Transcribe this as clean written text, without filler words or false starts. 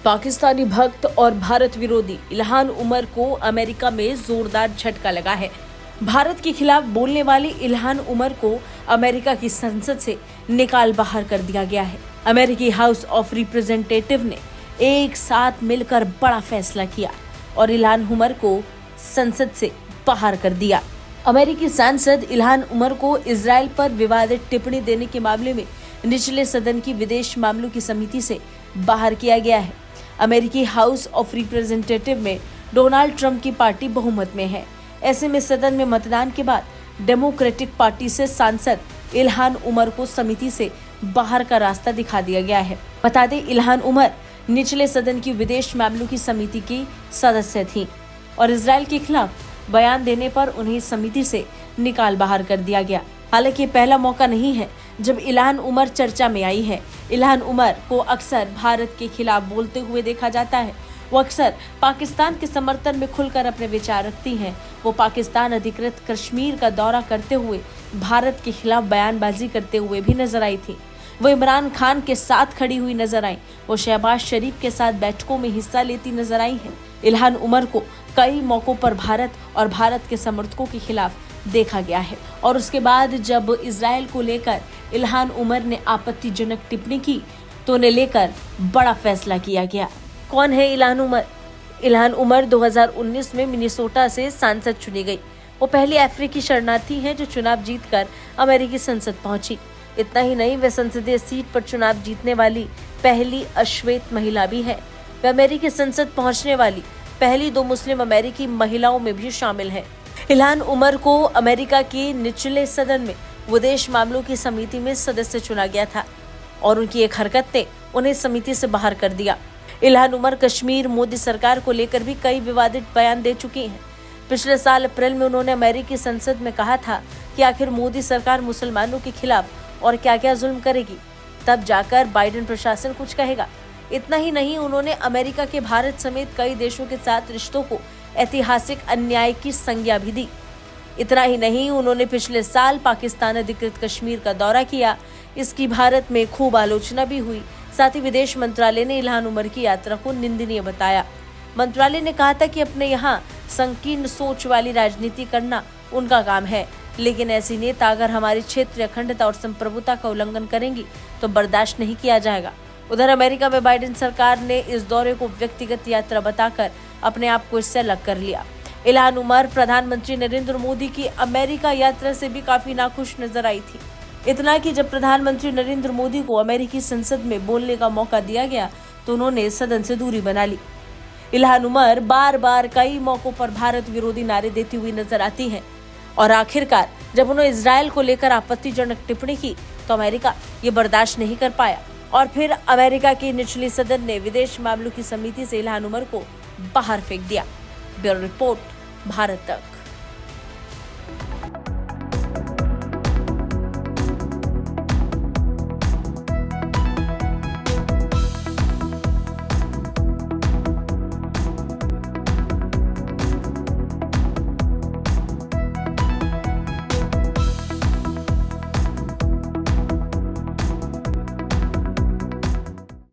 पाकिस्तानी भक्त और भारत विरोधी इल्हान उमर को अमेरिका में जोरदार झटका लगा है। भारत के खिलाफ बोलने वाले इल्हान उमर को अमेरिका की संसद से निकाल बाहर कर दिया गया है। अमेरिकी हाउस ऑफ रिप्रेजेंटेटिव ने एक साथ मिलकर बड़ा फैसला किया और इल्हान उमर को संसद से बाहर कर दिया। अमेरिकी सांसद इल्हान उमर को इजराइल पर विवादित टिप्पणी देने के मामले में निचले सदन की विदेश मामलों की समिति से बाहर किया गया है। अमेरिकी हाउस ऑफ रिप्रेजेंटेटिव में डोनाल्ड ट्रंप की पार्टी बहुमत में है। ऐसे में सदन में मतदान के बाद डेमोक्रेटिक पार्टी से सांसद इल्हान उमर को समिति से बाहर का रास्ता दिखा दिया गया है। बता दें, इल्हान उमर निचले सदन की विदेश मामलों की समिति की सदस्य थी और इजराइल के खिलाफ बयान देने पर उन्हें समिति से निकाल बाहर कर दिया गया। हालांकि पहला मौका नहीं है जब इल्हान उमर चर्चा में आई है। इल्हान उमर को अक्सर भारत के खिलाफ बोलते हुए देखा जाता है। वो अक्सर पाकिस्तान के समर्थन में खुलकर अपने विचार रखती हैं। वो पाकिस्तान अधिकृत कश्मीर का दौरा करते हुए भारत के खिलाफ बयानबाजी करते हुए भी नजर आई थी। वो इमरान खान के साथ खड़ी हुई नजर आई। वो शहबाज शरीफ के साथ बैठकों में हिस्सा लेती नजर आई हैं। इल्हान उमर को कई मौकों पर भारत और भारत के समर्थकों के खिलाफ देखा गया है और उसके बाद जब इजराइल को लेकर इल्हान उमर ने आपत्तिजनक टिप्पणी की तो उन्हें लेकर बड़ा फैसला किया गया। कौन है इल्हान उमर? इल्हान उमर 2019 में मिनेसोटा से सांसद चुनी गई। वो पहली अफ्रीकी शरणार्थी हैं जो चुनाव जीतकर अमेरिकी संसद पहुंची। इतना ही नहीं, वे संसदीय सीट पर चुनाव जीतने वाली पहली अश्वेत महिला भी है। वे अमेरिकी संसद पहुंचने वाली पहली 2 मुस्लिम अमेरिकी महिलाओं में भी शामिल है। इल्हान उमर को अमेरिका के निचले सदन में विदेश मामलों की समिति में सदस्य चुना गया था और उनकी एक हरकत ने उन्हें समिति से बाहर कर दिया। इल्हान उमर कश्मीर मोदी सरकार को लेकर भी कई विवादित बयान दे चुकी हैं। पिछले साल अप्रैल में उन्होंने अमेरिकी संसद में कहा था कि आखिर मोदी सरकार मुसलमानों के खिलाफ और क्या क्या जुल्म करेगी, तब जाकर बाइडेन प्रशासन कुछ कहेगा। इतना ही नहीं, उन्होंने अमेरिका के भारत समेत कई देशों के साथ रिश्तों को ऐतिहासिक अन्याय की संज्ञा भी दी। इतना ही नहीं, उन्होंने पिछले साल पाकिस्तान अधिकृत कश्मीर का दौरा किया। इसकी भारत में खूब आलोचना भी हुई। साथ ही विदेश मंत्रालय ने इल्हान उमर की यात्रा को निंदनीय बताया। मंत्रालय ने कहा था कि अपने यहाँ संकीर्ण सोच वाली राजनीति करना उनका काम है, लेकिन ऐसी नेता अगर हमारी क्षेत्रीय अखंडता और संप्रभुता का उल्लंघन करेंगी तो बर्दाश्त नहीं किया जाएगा। उधर अमेरिका में बाइडेन सरकार ने इस दौरे को व्यक्तिगत यात्रा बताकर अपने आप को इससे अलग कर लिया। इल्हान उमर प्रधानमंत्री नरेंद्र मोदी की अमेरिका यात्रा से भी काफी नाखुश नजर आई थी। इतना कि जब प्रधानमंत्री नरेंद्र मोदी को अमेरिकी संसद में बोलने का मौका दिया गया तो उन्होंने सदन से दूरी बना ली। इल्हान उमर बार बार कई मौकों पर भारत विरोधी नारे देती हुई नजर आती हैं और आखिरकार जब उन्होंने इजराइल को लेकर आपत्तिजनक टिप्पणी की तो अमेरिका ये बर्दाश्त नहीं कर पाया और फिर अमेरिका की निचली सदन ने विदेश मामलों की समिति से इल्हान उमर को बाहर फेंक दिया। ब्यूरो रिपोर्ट, भारत तक।